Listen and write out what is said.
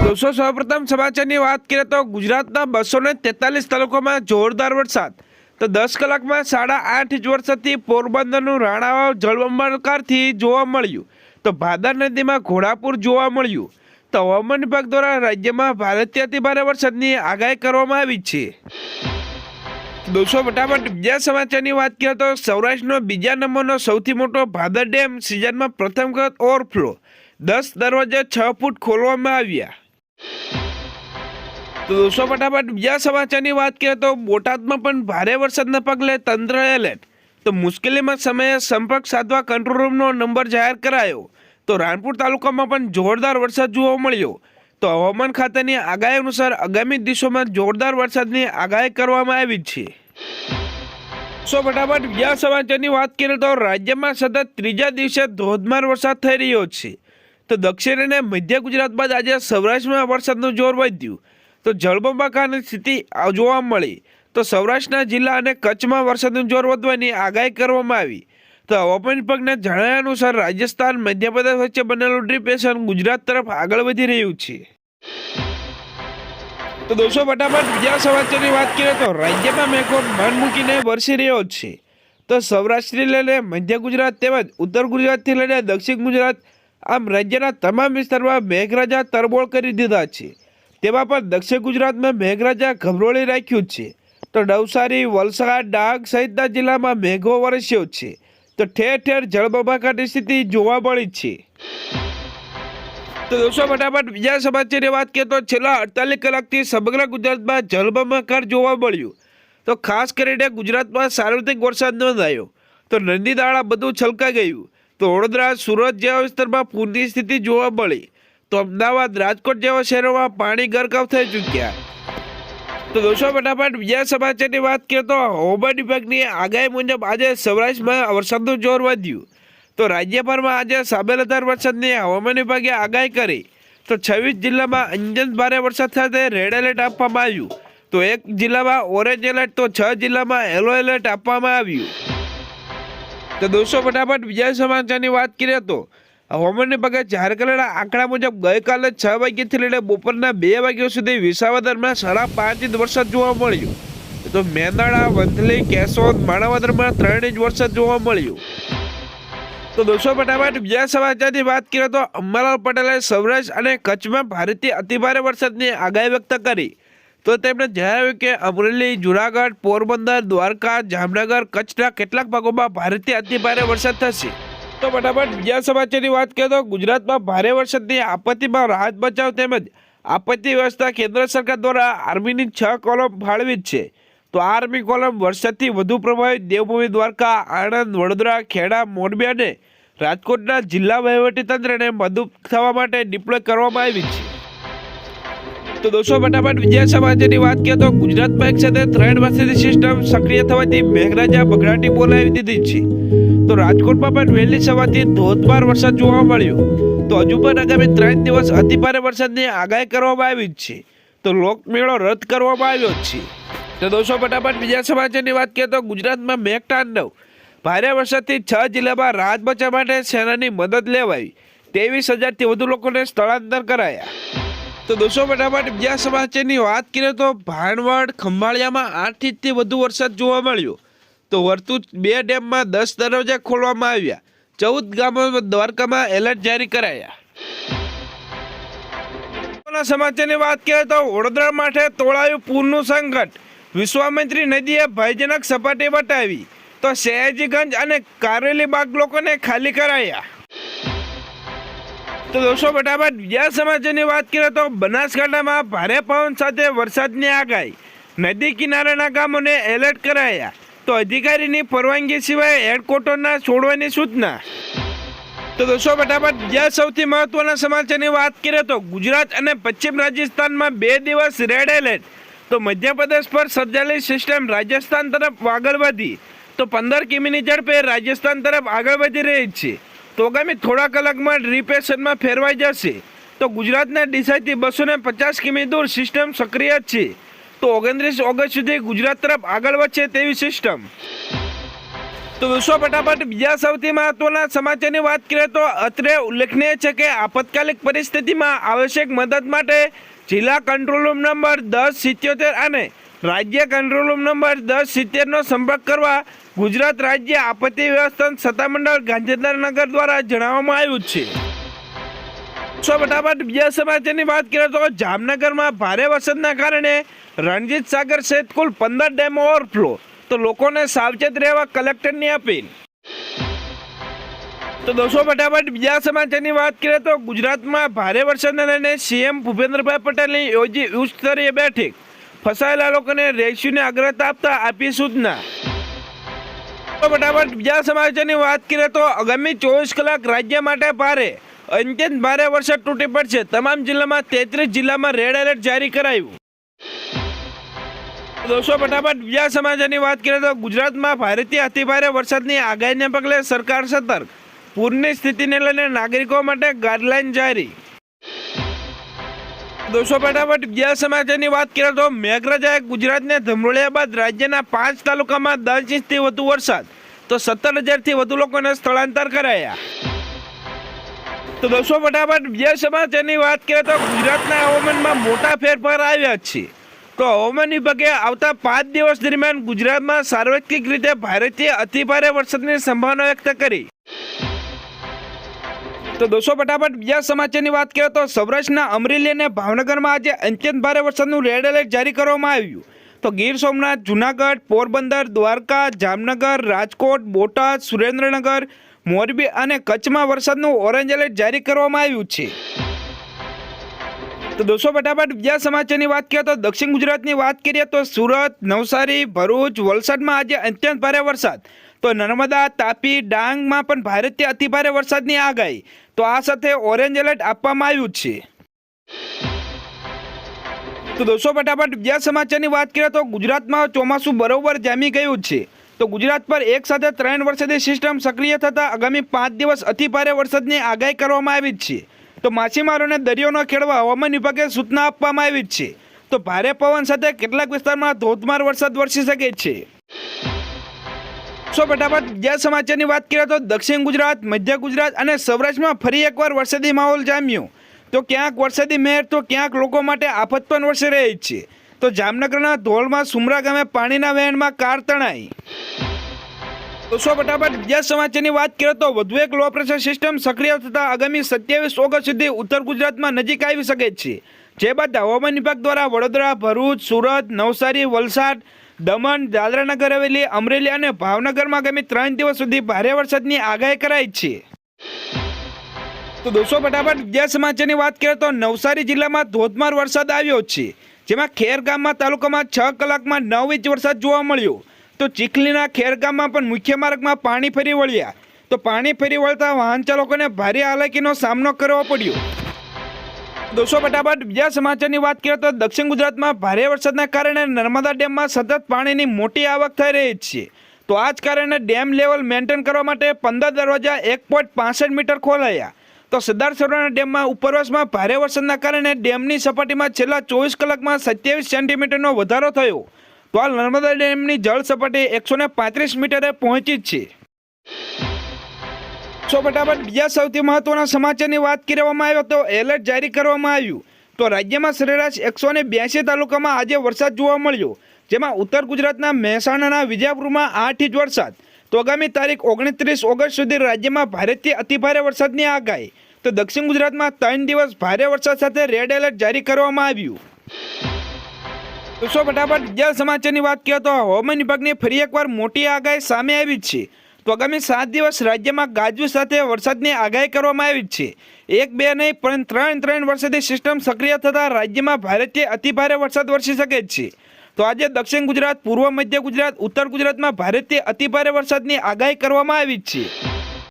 दोस्तों सर्वप्रथम समाचाરની વાત કરીએ તો ગુજરાતના 243 તાલુકામાં જોરદાર વરસાદ તો 10 કલાકમાં 8.5 ઇંચ વરસાદથી પોરબંદરનું રાણાવાવ જળબંબાકારથી જોવા મળ્યું તો ભાદર નદીમાં ઘોડાપુર જોવા મળ્યું તો હવામાન વિભાગ દ્વારા રાજ્યમાં ભારેથી અતિભારે વરસાદની આગાહી કરવામાં આવી છે। दोस्तों फटाफट बीजा समाचाરની વાત કરીએ તો સૌરાષ્ટ્રનો બીજા નંબરનો સૌથી મોટો ભાદર ડેમ સિઝનમાં પ્રથમ વખત ઓવરફ્લો 10 દરવાજા 6 ફૂટ ખોલવામાં આવ્યા। તો दोस्तों फटाफट બીજા સમાચારની વાત કરીએ તો બોટાદમાં પણ ભારે વરસાદના પગલે તંત્ર એલર્ટ તો મુશ્કેલીમાં સમયે સંપર્ક સાધવા કંટ્રોલ રૂમનો નંબર જાહેર કરાયો તો રાણપુર તાલુકામાં પણ જોરદાર વરસાદ જોવા મળ્યો તો હવામાન ખાતાની આગાહી અનુસાર આગામી દિવસોમાં જોરદાર વરસાદની આગાહી કરવામાં આવી છે। ફટાફટ બીજા સમાચારની વાત કરીએ તો રાજ્યમાં સતત ત્રીજા દિવસે ધોધમાર વરસાદ થઈ રહ્યો છે તો દક્ષિણ અને મધ્ય ગુજરાત બાદ આજે સૌરાષ્ટ્રમાં વરસાદનું જોર વધ્યું તો જળબંબાકારની સ્થિતિ જોવા મળી તો સૌરાષ્ટ્રના જિલ્લા અને કચ્છમાં વરસાદનું જોર વધવાની આગાહી કરવામાં આવી તો હવામાન વિભાગના જણાવ્યા અનુસાર રાજસ્થાન મધ્યપ્રદેશ વચ્ચે બનેલું ડિપ્રેશન ગુજરાત તરફ આગળ વધી રહ્યું છે। તો दोस्तों फटाफट બીજા સમાચારની વાત કરીએ તો રાજ્યમાં મેઘો મન મૂકીને વરસી રહ્યો છે તો સૌરાષ્ટ્રથી લઈને મધ્ય ગુજરાત તેમજ ઉત્તર ગુજરાતથી લઈને દક્ષિણ ગુજરાત આમ રાજ્યના તમામ વિસ્તારમાં મેઘરાજા તરબોળ કરી દીધા છે। તેમાં પણ દક્ષિણ ગુજરાતમાં મેઘરાજા ગભરોળી રાખ્યું છે તો નવસારી વલસાડ ડાંગ સહિતના જિલ્લામાં મેઘો વરસ્યો છે તો ઠેર ઠેર જળબંબાકારની સ્થિતિ જોવા મળી છે। તો दोस्तों फटाफट બીજા સમાચારની વાત કરીએ તો છેલ્લા 48 કલાકથી સમગ્ર ગુજરાતમાં જળબંબાકાર જોવા મળ્યું તો ખાસ કરીને ગુજરાતમાં સાર્વત્રિક વરસાદ નોંધાયો તો નદી નાળા બધું છલકાઈ ગયું તો વડોદરા સુરત જેવા વિસ્તારમાં પૂરની સ્થિતિ જોવા મળી તો અમદાવાદ રાજકોટ જેવા શહેરોમાં પાણી ગરકાવ થઈ ચૂક્યા। તો दोस्तों फटाफट બીજા સમાચારની વાત કરીએ તો હવામાન વિભાગની આગાહી મુજબ આજે સૌરાષ્ટ્રમાં વરસાદનું જોર વધ્યું તો રાજ્યભરમાં આજે સાબેલાધાર વરસાદની હવામાન વિભાગે આગાહી કરી તો 26 જિલ્લામાં અંજન ભારે વરસાદ સાથે રેડ એલર્ટ આપવામાં આવ્યું તો 1 જિલ્લામાં ઓરેન્જ એલર્ટ તો 6 જિલ્લામાં યલો એલર્ટ આપવામાં આવ્યું। તો दोस्तों फटाफट બીજા સમાચારની વાત કરીએ તો હવામાન વિભાગે જાહેર કરેલા આંકડા મુજબ ગઈકાલે 6 વાગ્યાથી લઈને બપોરના 2 વાગ્યા સુધી વિસાવદરમાં 5.5 ઇંચ વરસાદ જોવા મળ્યો તો મેંદાણા વંથલી કેશોદ માણાવદરમાં 3 ઇંચ વરસાદ જોવા મળ્યો। તો दोस्तों फटाफट બીજા સમાચારની વાત કરીએ તો અંબાલાલ પટેલે સૌરાષ્ટ્ર અને કચ્છમાં ભારેથી અતિભારે વરસાદની આગાહી વ્યક્ત કરી તો તેમણે જણાવ્યું કે અમરેલી જુનાગઢ પોરબંદર દ્વારકા જામનગર કચ્છના કેટલાક ભાગોમાં ભારેથી અતિભારે વરસાદ થશે। તો ફટાફટ બીજા સમાચારની વાત કરીએ તો ગુજરાતમાં ભારે વરસાદની આપત્તિમાં રાહત બચાવ તેમજ આપત્તિ વ્યવસ્થા કેન્દ્ર સરકાર દ્વારા આર્મીની 6 કોલમ ફાળવી છે તો આ આર્મી કોલમ વરસાદથી વધુ પ્રભાવિત દેવભૂમિ દ્વારકા આણંદ વડોદરા ખેડા મોરબી અને રાજકોટના જિલ્લા વહીવટીતંત્રને મદદ થવા માટે ડિપ્લોય કરવામાં આવી છે। તો दोस्तों फटाफट બીજા સમાચારની વાત કરીએ તો ગુજરાતમાં એક સાથે 3 વરસાદી સિસ્ટમ સક્રિય થવાથી મેઘરાજા બગડાટી બોલાવી દીધી છે તો રાજકોટમાં પણ વહેલી સવારથી ધોધમાર વરસાદ જોવા મળ્યો તો હજુ પણ આગામી 3 દિવસ અતિભારે વરસાદની આગાહી કરવામાં આવી છે તો લોકમેળો રદ કરવામાં આવ્યો છે। તો दोस्तों फटाफट બીજા સમાચારની વાત કરીએ તો ગુજરાતમાં મેઘતાંડવ ભારે વરસાદથી 6 જિલ્લામાં રાહત બચાવ માટે સેનાની મદદ લેવાઈ 23,000થી વધુ લોકોને સ્થળાંતર કરાયા। તો दोस्तों फटाफट બીજા સમાચારની વાત કરીએ તો ભાણવડ ખંભાળિયામાં 8 ઇંચથી વધુ વરસાદ જોવા મળ્યો તો વર્તુળ 2 ડેમમાં 10 દરવાજા ખોલવામાં આવ્યા 14 ગામોમાં દ્વારકામાં એલર્ટ જારી કરાયા। સમાચારની વાત કરીએ તો વડોદરા માટે તોળાયું પૂરનું સંકટ વિશ્વામિત્રી નદીએ ભયજનક સપાટી બતાવી તો સયાજીગંજ અને કારેલીબાગ લોકોને ખાલી કરાયા। તો दोस्तों फटाफट બીજા સમાચારની વાત કરીએ તો બનાસકાંઠામાં ભારે પવન સાથે વરસાદની આગાહી નદી કિનારાના ગામોને એલર્ટ કરાયા તો અધિકારીની પરવાનગી સિવાય હેડક્વાર્ટરના છોડવાની સૂચના। તો दोस्तों फटाफट બીજા સૌથી મહત્વના સમાચારની વાત કરીએ તો ગુજરાત અને પશ્ચિમ રાજસ્થાનમાં 2 દિવસ રેડ એલર્ટ તો મધ્યપ્રદેશ પર સર્જાયેલી સિસ્ટમ રાજસ્થાન તરફ આગળ વધી તો 15 કિમીની ઝડપે રાજસ્થાન તરફ આગળ વધી રહી છે તો આગામી થોડા કલાકમાં ડિપ્રેશનમાં ફેરવાઈ જશે તો ગુજરાતના ડીસાથી 250 કિમી દૂર સિસ્ટમ સક્રિય છે તો 29 ઓગસ્ટ સુધી ગુજરાત તરફ આગળ વધશે તેવી સિસ્ટમ। તો દોસ્તો ફટાફટ બીજા સૌથી મહત્વના સમાચારની વાત કરીએ તો અત્રે ઉલ્લેખનીય છે કે આપતકાલિક પરિસ્થિતિમાં આવશ્યક મદદ માટે જિલ્લા કંટ્રોલ રૂમ નંબર 1077 અને રાજ્ય કંટ્રોલ રૂમ નંબર 1070નો સંપર્ક કરવા ગુજરાત રાજ્ય આપત્તિ વ્યવસ્થાપન સત્તામંડળ ગાંધીનગર દ્વારા જણાવવામાં આવ્યું છે। ફટાફટ બીજા સમાચારની વાત કરીએ તો જામનગરમાં ભારે વરસાદના કારણે રણજીત સાગર સહિત કુલ 15 ડેમ ઓવરફ્લો, તો લોકોને સાવચેત રહેવા કલેક્ટરની અપીલ। તો દોસ્તો ફટાફટ બીજા સમાચારની વાત કરીએ તો ગુજરાતમાં ભારે વરસાદને લઈને સીએમ ભૂપેન્દ્રભાઈ પટેલની યોજી ઉચ્ચ સ્તરીય બેઠક, ફસાયેલા લોકોને રેસ્ક્યુની અગ્રતા આપતા આપી સૂચના। તો ફટાફટ બીજા સમાચારની વાત કરીએ તો આગામી 24 કલાક રાજ્ય માટે ભારે અત્યંત ભારે વરસાદ તૂટી પડશે, તમામ જિલ્લામાં 33 જિલ્લામાં રેડ એલર્ટ જારી કરાયું। દોસ્તો ફટાફટ બીજા સમાચારની વાત કરીએ તો ગુજરાતમાં ભારેથી અતિભારે વરસાદની આગાહીને પગલે સરકાર સતર્ક, પૂરની સ્થિતિને લઈને નાગરિકો માટે ગાઈડલાઈન જારી। દોસ્તો ફટાફટ બીજા સમાચારની વાત કરીએ તો મેઘરાજાએ ગુજરાતને ધમરોળ્યા બાદ રાજ્યના 5 તાલુકામાં 10 ઇંચથી વધુ વરસાદ, તો 17,000થી વધુ લોકોને સ્થળાંતર કરાયા। તો દોસ્તો ફટાફટ બીજા સમાચારની વાત કરીએ તો ગુજરાતના હવામાનમાં મોટા ફેરફાર આવ્યા છે। તો હવામાન વિભાગે આવતા 5 દિવસ દરમિયાન ગુજરાતમાં સાર્વત્રિક રીતે ભારેથી અતિભારે વરસાદની સંભાવના વ્યક્ત કરી। તો દોસ્તો ફટાફટ બીજા સમાચારની વાત કરીએ તો સૌરાષ્ટ્રના અમરેલી અને ભાવનગરમાં આજે અત્યંત ભારે વરસાદનું રેડ એલર્ટ જારી કરવામાં આવ્યું। તો ગીર સોમનાથ, જુનાગઢ, પોરબંદર, દ્વારકા, જામનગર, રાજકોટ, બોટાદ, સુરેન્દ્રનગર, મોરબી અને કચ્છમાં વરસાદનું ઓરેન્જ એલર્ટ જારી કરવામાં આવ્યું છે। તો દોસ્તો ફટાફટ બીજા સમાચારની વાત કરીએ તો દક્ષિણ ગુજરાતની વાત કરીએ તો સુરત, નવસારી, ભરૂચ, વલસાડમાં આજે અત્યંત ભારે વરસાદ, તો નર્મદા, તાપી, ડાંગમાં પણ ભારેથી અતિભારે વરસાદની આગાહી, તો આ સાથે ઓરેન્જ એલર્ટ આપવામાં આવ્યું છે। તો દોસ્તો ફટાફટ બીજા સમાચારની વાત કરીએ તો ગુજરાતમાં ચોમાસું બરોબર જામી ગયું છે। તો ગુજરાત પર એક સાથે 3 વરસાદી સિસ્ટમ સક્રિય થતાં આગામી 5 દિવસ અતિભારે વરસાદની આગાહી કરવામાં આવી છે। તો માછીમારોને દરિયો ન ખેડવા હવામાન વિભાગે સૂચના આપવામાં આવી છે। તો ભારે પવન સાથે કેટલાક વિસ્તારમાં ધોધમાર વરસાદ વરસી શકે છે। ફટાફટ બીજા સમાચારની વાત કરીએ તો દક્ષિણ ગુજરાત, મધ્ય ગુજરાત અને સૌરાષ્ટ્રમાં ફરી એકવાર વરસાદી માહોલ જામ્યો। તો ક્યાંક વરસાદી મહેર તો ક્યાંક લોકો માટે આફત પણ વરસી રહી છે। તો જામનગરના ધોળમાં સુમરા ગામે પાણીના વહેણમાં કાર તણાઈ। તો ફટાફટ બીજા સમાચારની વાત કરીએ તો વધુ એક લો પ્રેશર સિસ્ટમ સક્રિય થતાં આગામી 27 ઓગસ્ટ સુધી ઉત્તર ગુજરાતમાં નજીક આવી શકે છે। જે બાદ હવામાન વિભાગ દ્વારા વડોદરા, ભરૂચ, સુરત, નવસારી, વલસાડ, દમણ, દાદરાનગર હવેલી, અમરેલી અને ભાવનગરમાં આગામી 3 દિવસ સુધી ભારે વરસાદની આગાહી કરાઈ છે। તો દોસ્તો ફટાફટ બીજા સમાચારની વાત કરીએ તો નવસારી જિલ્લામાં ધોધમાર વરસાદ આવ્યો છે, જેમાં ખેરગામમાં તાલુકામાં 6 કલાકમાં 9 ઇંચ વરસાદ જોવા મળ્યો। તો ચીખલીના ખેરગામમાં પણ મુખ્ય માર્ગમાં પાણી ફરી વળ્યા। તો પાણી ફરી વળતા વાહન ચાલકોને ભારે હાલાકીનો સામનો કરવો પડ્યો। દોસ્તો ફટાફટ બીજા સમાચારની વાત કરીએ તો દક્ષિણ ગુજરાતમાં ભારે વરસાદના કારણે નર્મદા ડેમમાં સતત પાણીની મોટી આવક થઈ રહી છે। તો આ જ કારણે ડેમ લેવલ મેન્ટેન કરવા માટે 15 દરવાજા 1.65 મીટર ખોલાયા। તો સરદાર સરોવર ડેમમાં ઉપરવાસમાં ભારે વરસાદના કારણે ડેમની સપાટીમાં છેલ્લા 24 કલાકમાં 27 સેન્ટીમીટરનો વધારો થયો। તો હાલ નર્મદા ડેમની જળ સપાટી 135 મીટરે પહોંચી છે। ફટાફટ બીજા સૌથી મહત્વના સમાચારની વાત કરવામાં આવે તો એલર્ટ જારી કરવામાં આવ્યું। તો રાજ્યમાં સરેરાશ 182 તાલુકામાં આજે વરસાદ જોવા મળ્યો, જેમાં ઉત્તર ગુજરાતના મહેસાણાના વિજાપુરમાં 8 ઇંચ વરસાદ। તો આગામી તારીખ 29 ઓગસ્ટ સુધી રાજ્યમાં ભારેથી અતિભારે વરસાદની આગાહી। તો દક્ષિણ ગુજરાતમાં 3 દિવસ ભારે વરસાદ સાથે રેડ એલર્ટ જારી કરવામાં આવ્યું। તો ફટાફટ બીજા સમાચારની વાત કરીએ તો હવામાન વિભાગની ફરી એકવાર મોટી આગાહી સામે આવી છે। તો આગામી 7 દિવસ રાજ્યમાં ગાજવીજ સાથે વરસાદની આગાહી કરવામાં આવી છે। 1-2 નહીં પણ 3 વરસાદી સિસ્ટમ સક્રિય થતાં રાજ્યમાં ભારેથી અતિભારે વરસાદ વરસી શકે છે। તો આજે દક્ષિણ ગુજરાત, પૂર્વ મધ્ય ગુજરાત, ઉત્તર ગુજરાતમાં ભારેથી અતિભારે વરસાદની આગાહી કરવામાં આવી છે।